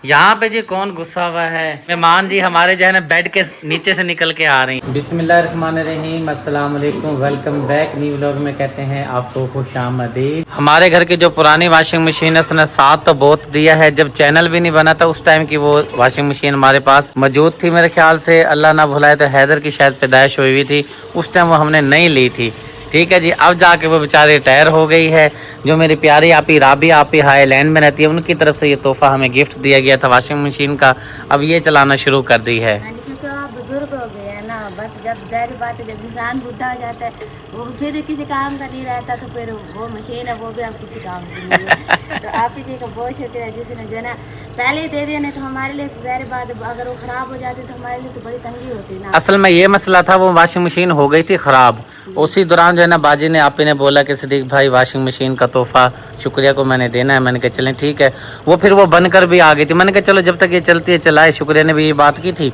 यहाँ पे जी कौन गुस्सा हुआ है? मेहमान जी हमारे जो है ना बेड के नीचे से निकल के आ रहे हैं। बिस्मिल्लाहिर्रहमानिर्रहीम, अस्सलाम वालेकुम, वेलकम बैक। न्यू व्लॉग में कहते हैं आपको खुशामदीद। हमारे घर की जो पुरानी वॉशिंग मशीन है उसने साथ तो बहुत दिया है। जब चैनल भी नहीं बना था उस टाइम की वो वॉशिंग मशीन हमारे पास मौजूद थी। मेरे ख्याल से अल्लाह ना भुलाए तो हैदर की शायद पैदाइश हुई थी, उस टाइम वो हमने नहीं ली थी। ठीक है जी, अब जाके वो बेचारे रिटायर हो गई है। जो मेरी प्यारी आपी राबी आपी हाईलैंड में रहती है, उनकी तरफ से ये तोहफा हमें गिफ्ट दिया गया था वॉशिंग मशीन का। अब ये चलाना शुरू कर दी है। क्योंकि आप बुजुर्ग हो गए हैं ना, बस जब जाहिर बात है जब इंसान बूढ़ा हो जाता है वो फिर किसी काम का नहीं रहता, तो फिर वो मशीन है वो भी अब किसी काम की नहीं है। तो आप ही जी का बहुत शुक्रिया जिसने जो है ना पहले ही दे दिया, नहीं तो हमारे लिए जाहिर बात अगर वो ख़राब हो जाती तो हमारे लिए तो बड़ी तंगी होती ना। असल में ये मसला था, वो वॉशिंग मशीन हो गई थी ख़राब। उसी दौरान जो है ना बाजी ने आपी ने बोला कि सदीक भाई वॉशिंग मशीन का तोहफा शुक्रिया को मैंने देना है। मैंने कहा चलें ठीक है। वो फिर वो बनकर भी आ गई थी। मैंने कहा चलो जब तक ये चलती है चलाए। शुक्रिया ने भी ये बात की थी।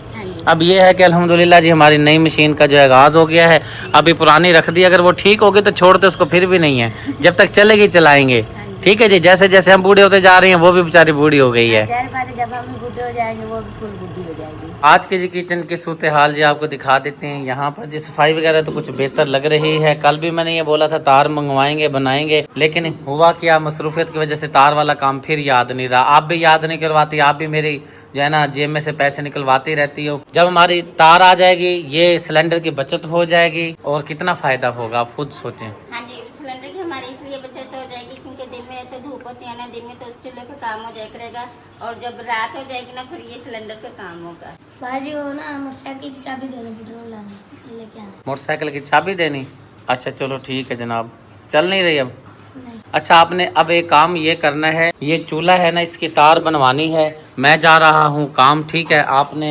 अब ये है कि अल्हम्दुलिल्लाह जी हमारी नई मशीन का जो है आगाज़ हो गया है। अभी पुरानी रख दी, अगर वो ठीक होगी तो छोड़ते उसको फिर भी नहीं है। जब तक चलेगी चलाएंगे। ठीक है जी, जैसे जैसे हम बूढ़े होते जा रहे हैं वो भी बेचारी बूढ़ी हो गई है। जब हम बूढ़े हो जाएंगे वो भी फुल बूढ़ी हो जाएगी। आज के जी किचन की सूरत हाल जी आपको दिखा देते हैं। यहाँ पर जी सफाई वगैरह तो कुछ बेहतर लग रही है। कल भी मैंने ये बोला था तार मंगवाएंगे बनाएंगे, लेकिन हुआ क्या, मसरूफियत की वजह से तार वाला काम फिर याद नहीं रहा। आप भी याद नहीं करवाती, आप भी मेरी जो है ना जेब में से पैसे निकलवाती रहती हो। जब हमारी तार आ जाएगी ये सिलेंडर की बचत हो जाएगी और कितना फायदा होगा आप खुद सोचें। हाँ जी, सिलेंडर की हमारी इसलिए बचत हो जाएगी क्योंकि दिन में तो धूप होती है ना, दिन में तो उस चूल्हे पे काम हो जाया करेगा और जब रात हो जाएगी ना फिर ये सिलेंडर पे काम होगा। बाजी वो ना मोटरसाइकिल की चाबी देनी, पेट्रोल लाने लेके आना। मोटरसाइकिल की चाबी देनी? अच्छा चलो ठीक है जनाब। चल नहीं रही अब? अच्छा, आपने अब एक काम ये करना है, ये चूल्हा है ना इसकी तार बनवानी है। मैं जा रहा हूँ काम, ठीक है। आपने,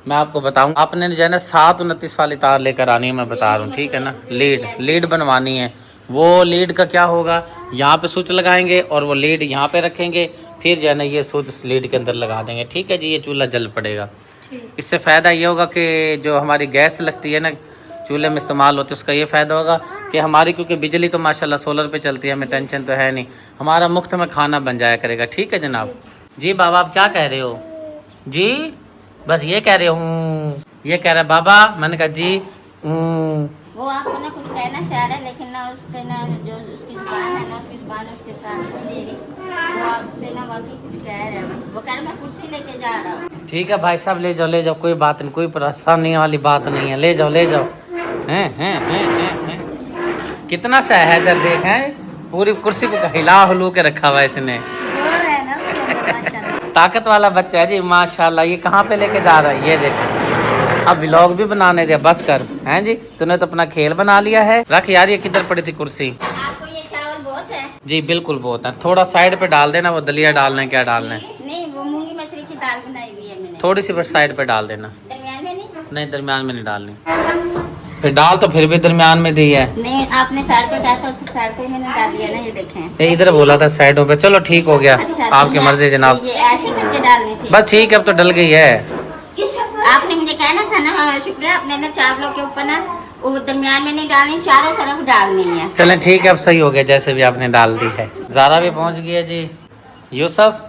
मैं आपको बताऊँ, आपने जो है ना 729 वाली तार लेकर आनी है। मैं बता रहा हूँ, ठीक है ना। लीड बनवानी है। वो लीड का क्या होगा, यहाँ पे स्विच लगाएंगे और वो लीड यहाँ पे रखेंगे, फिर जो है ना ये स्विच लीड के अंदर लगा देंगे। ठीक है जी, ये चूल्हा जल पड़ेगा। इससे फ़ायदा ये होगा कि जो हमारी गैस लगती है ना चूल्हे में इस्तेमाल होती है, उसका ये फ़ायदा होगा कि हमारी, क्योंकि बिजली तो माशाल्लाह सोलर पे चलती है, हमें टेंशन तो है नहीं, हमारा मुफ्त में खाना बन जाया करेगा। ठीक है जनाब। जी बाबा आप क्या कह रहे हो? जी बस ये कह रहे हूँ, ये कह रहा है बाबा। मैंने कहा जी वो आपको ना कुछ कहना चाह रहा है लेकिन ना उस पे ना जो उसकी जुबान है ना उसकी जुबान उसके साथ इसलिए वो आपसे ना बाकी कुछ कह रहा है। वो कह रहा मैं कुर्सी लेके जा रहा हूँ। ठीक है भाई साहब, ले जाओ, कोई बात नहीं, कोई परेशानी वाली बात नहीं है। ले जाओ। हैं कितना सा हैदर देख है, पूरी कुर्सी को हिला हुलू के रखा हुआ इसने। जोर है ना उसमें, ताकत वाला बच्चा है जी माशाल्लाह। ये कहाँ पे लेके जा रहा है ये देखो। अब व्लॉग भी बनाने दे, बस कर। हैं जी, तूने तो अपना खेल बना लिया है। रख यार, ये किधर पड़ी थी कुर्सी? आपको ये चावल बहुत है? जी बिल्कुल बहुत है। थोड़ा साइड पे डाल देना, वो दलिया डालना है, क्या डालना है? नहीं, वो मूंगी मछली की दाल बनाई हुई है मैंने। थोड़ी सी बस साइड पे डाल देना। दरमियान में नहीं? नहीं दरमियान में नहीं डालनी। फिर डाल तो फिर भी दरमियान में दी है। नहीं, आपने साइड पे कहा था तो साइड पे मैंने डाल दिया ना, ये देखें। इधर बोला था साइडों पे। चलो ठीक हो गया। अच्छा, आपकी मर्जी जनाब। ये ऐसे करके डालनी थी। बस ठीक है, अब तो डल गई है। आपने मुझे कहना था ना, शुक्रिया, आपने ना चावलों के ऊपर ना वो दरमियान में नहीं डालनी, चारों तरफ डालनी है। चलें ठीक है, अब सही हो गया जैसे भी आपने डाल दी है। ज़ारा भी पहुंच गई है जी। यूसुफ,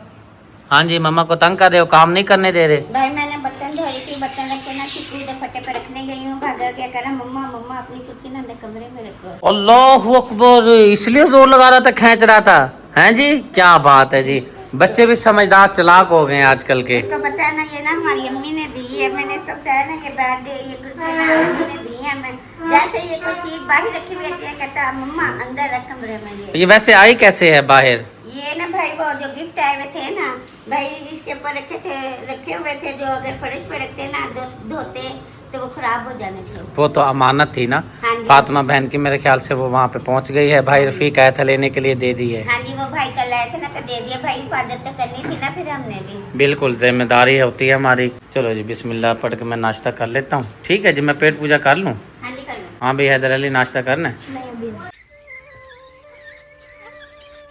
हाँ जी, मम्मा को तंग कर रहे हो, काम नहीं करने दे रहे? भाई मैंने बर्तन धो रही थी, बर्तन रख के ना चिकू इधर फटे पे रखने गई हूँ, भागा क्या करा, मम्मा अपनी कुर्सी ना अंदर कमरे में रखो। अल्लाहु अकबर, इसलिए जोर लगा रहा था, खींच रहा था। हैं जी, क्या बात है जी। बच्चे भी समझदार चालाक हो गए हैं आजकल के। इसको पता है ना, ये ना हमारी अम्मी ने दी है। मैंने इसको बताया ना, ये बैग ये कुर्सी ना अम्मी ने दी है। मैं जैसे ये कोई चीज बाहर रखी हुई है कहता मम्मा अंदर रख कमरे में। ये वैसे आई कैसे है बाहर? ये ना भाई वो जो गिफ्ट आए हुए थे ना भाई, इसके ऊपर रखे हुए थे, जो अगर फर्श पे रखते ना धोते तो वो खराब हो जाने थे। वो तो अमानत थी ना। हाँ जी। फातिमा बहन की, मेरे ख्याल से वो वहाँ पे पहुँच गई है। भाई रफीक आया था लेने के लिए, दे दी है। हाँ जी, वो भाई कल आए थे ना तो दे दिया। भाई हिफाजत तो करनी थी ना फिर हमने भी। बिल्कुल जिम्मेदारी होती है हमारी। चलो जी बिस्मिल्लाह पढ़ के मैं नाश्ता कर लेता हूँ। ठीक है जी, मैं पेट पूजा कर लूँ? हाँ जी कर लो। हाँ भाई हैदर अली नाश्ता करना है? नहीं अभी नहीं।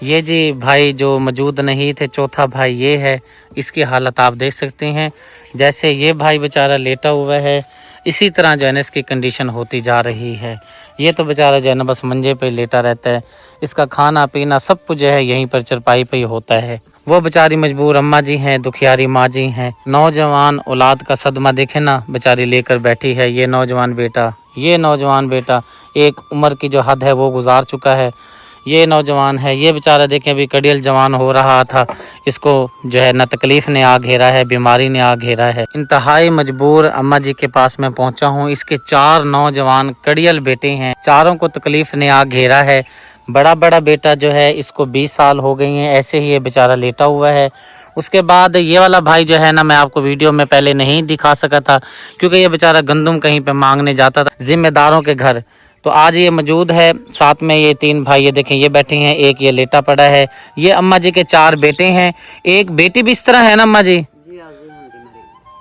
ये जी भाई जो मौजूद नहीं थे, चौथा भाई ये है। इसकी हालत आप देख सकते हैं। जैसे ये भाई बेचारा लेटा हुआ है, इसी तरह जो है ना इसकी कंडीशन होती जा रही है। ये तो बेचारा जो है ना बस मंजे पे लेटा रहता है। इसका खाना पीना सब कुछ जो है यहीं पर चरपाई पे ही होता है। वो बेचारी मजबूर अम्मा जी हैं, दुखियारी माँ जी हैं। नौजवान औलाद का सदमा देखे ना, बेचारी लेकर बैठी है। ये नौजवान बेटा एक उम्र की जो हद है वो गुजार चुका है। ये नौजवान है, ये बेचारा देखें अभी कड़ियल जवान हो रहा था, इसको जो है ना तकलीफ ने आ घेरा है, बीमारी ने आ घेरा है। इंतहाई मजबूर अम्मा जी के पास मैं पहुंचा हूं। इसके 4 नौजवान कड़ियल बेटे हैं, चारों को तकलीफ ने आ घेरा है। बड़ा बेटा जो है इसको 20 साल हो गई हैं, ऐसे ही ये बेचारा लेटा हुआ है। उसके बाद ये वाला भाई जो है ना, मैं आपको वीडियो में पहले नहीं दिखा सका था क्योंकि ये बेचारा गंदम कहीं पे मांगने जाता था जिम्मेदारों के घर। तो आज ये मौजूद है, साथ में ये 3 भाई, ये देखें ये बैठे हैं, एक ये लेटा पड़ा है। ये अम्मा जी के 4 बेटे हैं, एक बेटी भी इस तरह है ना अम्मा जी?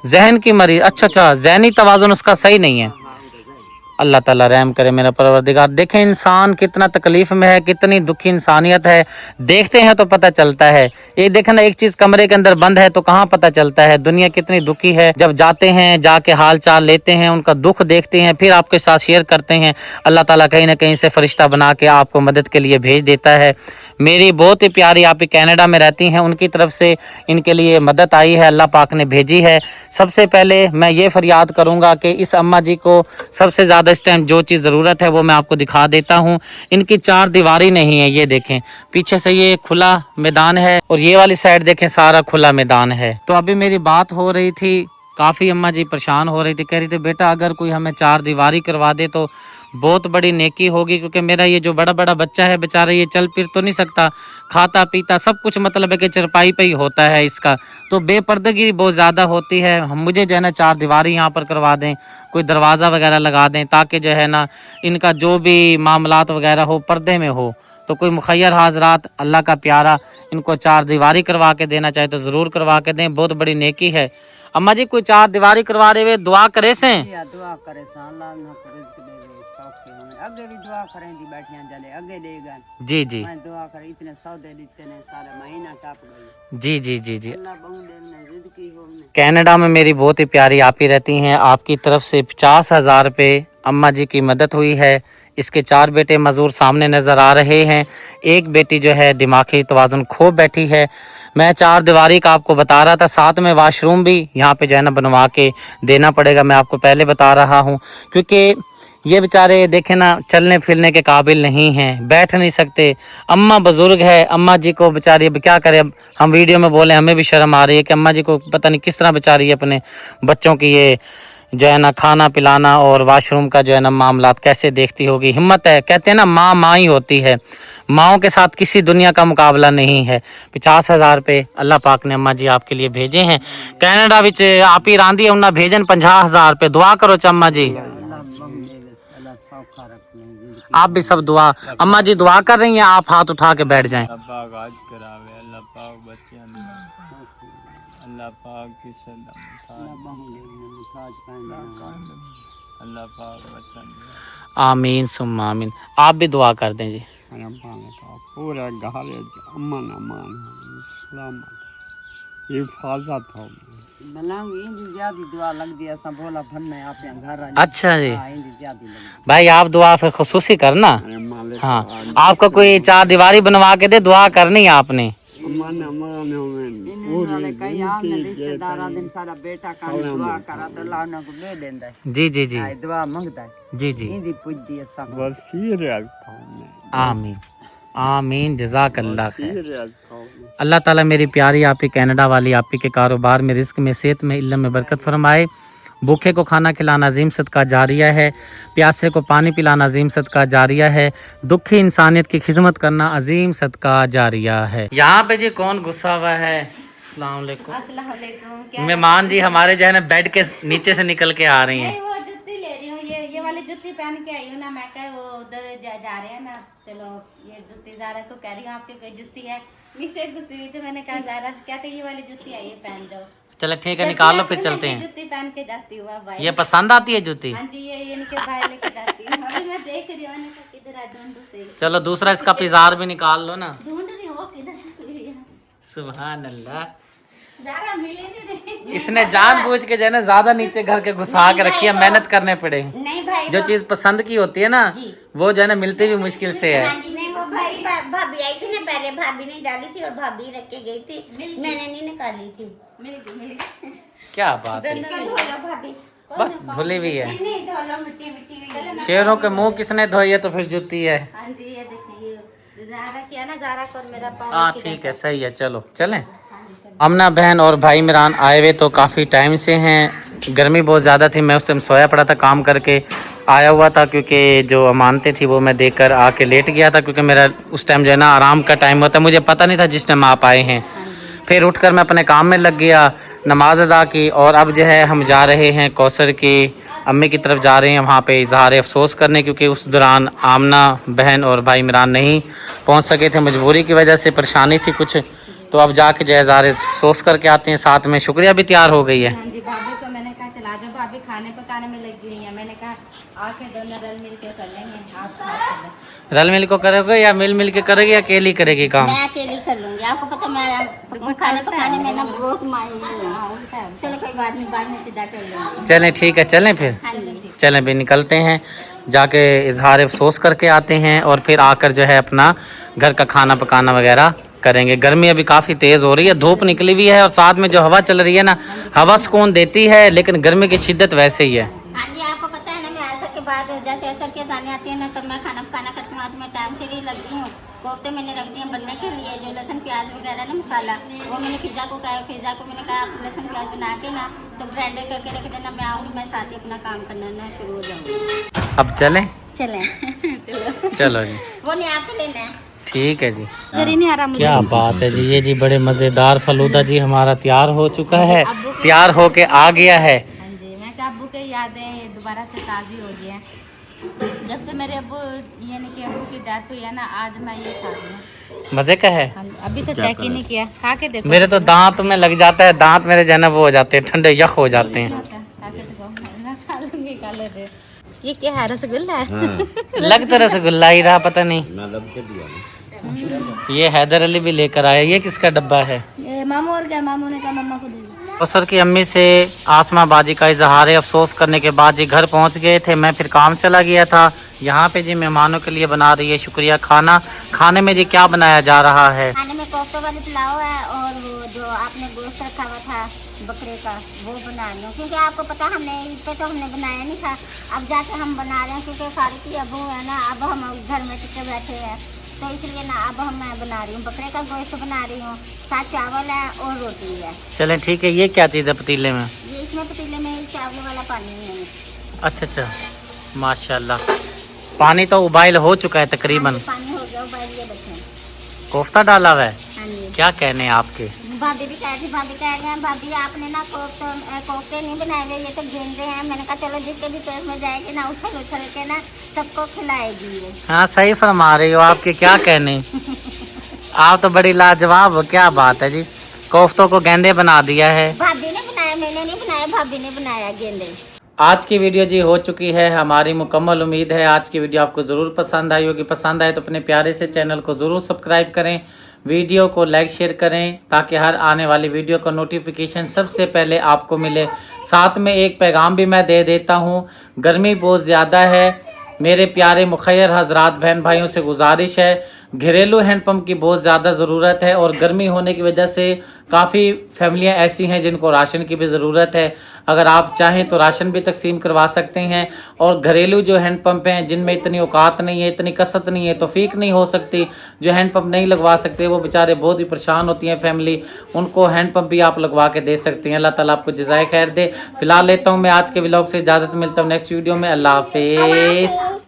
जहन की मरीज। अच्छा, जहनी तवाजुन उसका सही नहीं है। अल्लाह ताला रहम करे मेरा परवरदिगार। देखें इंसान कितना तकलीफ में है, कितनी दुखी इंसानियत है, देखते हैं तो पता चलता है। ये देखें ना, एक चीज कमरे के अंदर बंद है तो कहाँ पता चलता है दुनिया कितनी दुखी है। जब जाते हैं, जाके हाल चाल लेते हैं, उनका दुख देखते हैं, फिर आपके साथ शेयर करते हैं, अल्लाह ताला कहीं ना कहीं से फरिश्ता बना के आपको मदद के लिए भेज देता है। मेरी बहुत ही प्यारी आप कनाडा में रहती हैं, उनकी तरफ से इनके लिए मदद आई है, अल्लाह पाक ने भेजी है। सबसे पहले मैं ये फरियाद करूँगा कि इस अम्मा जी को सबसे ज़्यादा इस टाइम जो चीज़ ज़रूरत है वो मैं आपको दिखा देता हूँ। इनकी 4 दीवारी नहीं है, ये देखें पीछे से ये खुला मैदान है और ये वाली साइड देखें सारा खुला मैदान है। तो अभी मेरी बात हो रही थी, काफ़ी अम्मा जी परेशान हो रही थी, कह रही थी बेटा अगर कोई हमें 4 दीवारी करवा दे तो बहुत बड़ी नेकी होगी, क्योंकि मेरा ये जो बड़ा बच्चा है बेचारा ये चल फिर तो नहीं सकता, खाता पीता सब कुछ मतलब है कि चरपाई पे ही होता है इसका, तो बेपर्दगी बहुत ज़्यादा होती है। हम मुझे जो है ना 4 दीवारी यहाँ पर करवा दें, कोई दरवाज़ा वगैरह लगा दें ताकि जो है ना इनका जो भी मामलात वगैरह हो पर्दे में हो। तो कोई मुखैर हाजरात अल्लाह का प्यारा इनको 4 दीवारी करवा के देना चाहे तो ज़रूर करवा के दें, बहुत बड़ी नेकी है। अम्मा जी कोई 4 दीवारी करवा रहे हुए दुआ करे से दुआ करे अगे भी दुआ करें दी बैठियां जले अगे देगा जी मैं दुआ कर इतने सौदे दिते ने सारा महीना टप गई जी अल्लाह बहु दे ने जिंदगी हो ने। कनाडा में मेरी बहुत ही प्यारी आप ही रहती हैं, आपकी तरफ से 50,000 रुपये अम्मा जी की मदद हुई है। इसके 4 बेटे मजदूर सामने नज़र आ रहे हैं, एक बेटी जो है दिमागी तवाज़ुन खो बैठी है। मैं 4 दीवारी का आपको बता रहा था, साथ में वाशरूम भी यहाँ पे जो है ना बनवा के देना पड़ेगा, मैं आपको पहले बता रहा हूँ, क्योंकि ये बेचारे देखे ना चलने फिरने के काबिल नहीं हैं, बैठ नहीं सकते। अम्मा बुजुर्ग है, अम्मा जी को बेचारी अब क्या करें, अब हम वीडियो में बोले हमें भी शर्म आ रही है कि अम्मा जी को पता नहीं किस तरह बेचारी अपने बच्चों की ये जो है ना खाना पिलाना और वाशरूम का जो है ना मामलात कैसे देखती होगी। हिम्मत है, कहते हैं ना माँ ही होती है, माओं के साथ किसी दुनिया का मुकाबला नहीं है। 50,000 रुपये अल्लाह पाक ने अम्मा जी आपके लिए भेजे हैं। कनाडा विच आप ही रांधी है उन्हें भेजन 50,000 रुपये, दुआ करो अम्मा जी, आप भी सब दुआ। अम्मा जी दुआ कर रही हैं, आप हाथ उठा के बैठ जाएं। आमीन सुम्मा आमीन। आप भी दुआ कर दें जी। पूरा घर अमन अमान ये हिफाजत हो दुआ लग दिया सब बोला भरने आप घर। अच्छा जी भाई आप दुआ फिर खुसूसी करना। हाँ आपका कोई 4 दीवारी बनवा के दे, दुआ करनी है आपने। जी दुआ मंगता जी आमीन आमीन जज़ाकल्लाह खैर। अल्लाह ताला मेरी प्यारी आप ही कनाडा वाली आप ही के कारोबार में, रिस्क में, सेहत में, इल्म में बरकत फरमाए। भूखे को खाना खिलाना अजीम सदका जारिया है, प्यासे को पानी पिलाना अजीम सदका जारिया है, दुखी इंसानियत की खिदमत करना अजीम सदका जारिया है। यहाँ पे जी कौन गुस्सा हुआ है? अस्सलाम वालेकुम। मेहमान जी हमारे जो है ना बेड के नीचे से निकल के आ रही हैं। वो जुत्ती ले रही हूँ, ये वाली जुत्ती पहन के आई हूँ ना, मैं कह वो उधर जा रहे हैं ना, चलो ये जुत्ती ज़ारा को कह रही हूँ आपकी कोई जुत्ती है, नीचे घुसी हुई तो मैंने कहा ज़ारा कहते ये वाली जुत्ती आई है पहन दो। चलो ठीक है निकाल लो फिर चलते हैं। जुत्ती पहन के जाती हूँ भाई। ये पसंद आती है जुत्ती? हाँ जी ये इनके भाई लेके जाती हूँ, अभी मैं देख रही हूँ किधर ढूंढू से। चलो दूसरा इसका पिजार भी निकाल लो ना। ढूंढ रही हूँ किधर। सुभान अल्लाह, ज़ारा मिली नहीं रही। इसने जानबूझ के जो है ना ज्यादा नीचे घर के घुसा के रखी है, मेहनत करने पड़े। नहीं भाई जो चीज पसंद की होती है ना वो जो है ना मिलती भी मुश्किल से है। नहीं वो भाई भाभी आई थी ना पहले, भाभी ने डाली थी और भाभी रख के गई थी, मैंने नहीं निकाली थी। मिल गई। क्या बात है, इसका धो लो भाभी। बस धुली हुई है। नहीं धो लो, मिट्टी मिट्टी। शेरों के मुंह किसने धोई है तो फिर जूती है। हाँ जी, ये देखिए ज़ारा किया ना, ज़ारा को मेरा पाँव। हाँ ठीक है, सही है, चलो चलें। अमना बहन और भाई इमरान आए हुए तो काफ़ी टाइम से हैं। गर्मी बहुत ज़्यादा थी, मैं उस टाइम सोया पड़ा था, काम करके आया हुआ था, क्योंकि जो अमानतें थी वो मैं देकर आके लेट गया था, क्योंकि मेरा उस टाइम जो है ना आराम का टाइम होता है, मुझे पता नहीं था जिस टाइम आप आए हैं। फिर उठकर मैं अपने काम में लग गया, नमाज अदा की, और अब जो है हम जा रहे हैं कौसर की अम्मी की तरफ जा रहे हैं, वहाँ पे इजहार अफसोस करने, क्योंकि उस दौरान आमना बहन और भाई इमरान नहीं पहुँच सके थे, मजबूरी की वजह से, परेशानी थी कुछ। तो अब जाके जो है इजहार अफसोस करके आते हैं। साथ में शुक्रिया भी तैयार हो गई है। हाँ जी, भाभी को मैंने कहा चला जाओ, भाभी खाने पकाने में लगी हुई है। मैंने कहा आके दोनों रल मिल के कर लेंगे। आप साथ रल मिल को करोगे या मिल मिल के करोगे या अकेली करेगी काम? मैं अकेली कर लूंगी, आपको पता मैं खाने पकाने में ना बहुत माहिर हूँ। चलो कोई बात नहीं, बाद में सीधा कर लूँगी। चलें ठीक है, चलें फिर। हाँ जी, चलें भी निकलते हैं, जाके इजहार अफसोस करके आते हैं, और फिर आकर जो है अपना घर का खाना पकाना वगैरह करेंगे। गर्मी अभी काफ़ी तेज़ हो रही है, धूप निकली हुई है, और साथ में जो हवा चल रही है ना, हवा सुकून देती है, लेकिन गर्मी की शिद्दत वैसे ही है। हाँ जी, आपको पता है ना, मैं असर के बाद जैसे असर के जाने आती है ना, तब मैं खाना पकाना करती हूँ। आज मैं टाइम से ही लगी हूँ। कोफ्ते मैंने रख दिए बनने के लिए, जो लहसुन प्याज वगैरह ना मसाला, वो मैंने फिजा को कहा, फिजा को मैंने कहा आप लहसुन प्याज बना के ना तो ग्राइंडर करके रख देना, मैं आऊँगी, मैं साथ ही अपना काम करना ना शुरू हो जाऊँगी। अब चलें? चलें। चलो जी, वो नहीं आपको लेना है। ठीक है जी। नहीं आ रहा मुझे। क्या बात है जी, ये जी बड़े मज़ेदार फलूदा जी हमारा तैयार हो चुका है, तैयार होके आ गया है। हाँ जी, मैं कहा अब्बू के यादें दोबारा से ताज़ी हो गई हैं। जब से मेरे अब्बू यानी कि अब्बू की डेथ हुई है ना, आज मैं ये खा रही हूँ। मज़े का है। हाँ जी, अभी तो चेक ही नहीं किया, खा के देखो। मेरे तो दांत में लग जाता है, दांत मेरे जो है ना वो हो जाते हैं ठंडे, यख हो जाते हैं। खा के देखो, मैं खा लूंगी, खा लेते। ये क्या है, रसगुल्ला है? लग तो रसगुल्ला ही रहा, पता नहीं। ये हैदर अली भी लेकर आया, ये किसका डब्बा है? ये मामू और क्या, मामू ने कहा मम्मा को दे दो। कौसर की अम्मी से आसमा बाजी का इजहार अफसोस करने के बाद जी घर पहुंच गए थे, मैं फिर काम चला गया था। यहाँ पे जी मेहमानों के लिए बना रही है शुक्रिया खाना। खाने में जी क्या बनाया जा रहा है? खाने में कोफ्ते वाली पुलाव है, और वो जो आपने गोश्त रखा हुआ था बकरे का, वो बना रही हूँ, क्योंकि आपको पता हमने इस पे तो हमने बनाया नहीं था, अब जाके हम बना रहे हैं, क्योंकि फारिकी अबू है ना, अब हम घर में टिके बैठे हैं, तो इसलिए ना अब मैं बना रही हूँ, बकरे का गोश्त बना रही हूँ, साथ चावल है और रोटी है। चलें ठीक है। ये क्या चीज़ है पतीले में? ये इसमें पतीले में चावल वाला पानी है। अच्छा अच्छा, माशाल्लाह। पानी तो उबाइल हो चुका है तकरीबन। पानी हो गया उबाल, ये बच्चे कोफ्ता डाला हुआ है। हाँ जी, क्या कहने हैं आपके? भाभी भी कह रही, भाभी कह रहे हैं भाभी आपने ना कोफ्ते नहीं बनाए हुए, ये तो गेंदे हैं। मैंने कहा चलो जिसके भी पेट में जाएगी ना, उछल उछल के ना सबको खिलाएगी ये। हाँ सही फरमा रही हो, आपके क्या कहने। आप तो बड़ी लाजवाब हो, क्या बात है जी। कोफ्तों को गेंदे बना दिया है। भाभी ने बनाया, मैंने नहीं बनाया, भाभी ने बनाया गेंदे। आज की वीडियो जी हो चुकी है हमारी मुकम्मल। उम्मीद है आज की वीडियो आपको ज़रूर पसंद आई होगी। पसंद आए तो अपने प्यारे से चैनल को ज़रूर सब्सक्राइब करें, वीडियो को लाइक शेयर करें, ताकि हर आने वाली वीडियो का नोटिफिकेशन सबसे पहले आपको मिले। साथ में एक पैगाम भी मैं दे देता हूँ, गर्मी बहुत ज़्यादा है, मेरे प्यारे मुखैर हजरात बहन भाइयों से गुजारिश है, घरेलू हैंडपम्प की बहुत ज़्यादा ज़रूरत है, और गर्मी होने की वजह से काफ़ी फैमिलियां ऐसी हैं जिनको राशन की भी ज़रूरत है। अगर आप चाहें तो राशन भी तकसीम करवा सकते हैं। और घरेलू जो हैंडपम्प हैं जिनमें इतनी औकात नहीं है, इतनी कसरत नहीं है, तौफीक नहीं हो सकती, जो हैंडपम्प नहीं लगवा सकते, वो बेचारे बहुत ही परेशान होती हैं फैमिली, उनको हैंडपम्प भी आप लगवा के दे सकते हैं। अल्लाह ताला आपको जज़ाए खैर दे। फिलहाल लेता हूँ मैं आज के व्लॉग से इजाज़त, मिलता हूँ नेक्स्ट वीडियो में। अल्लाह हाफिज़।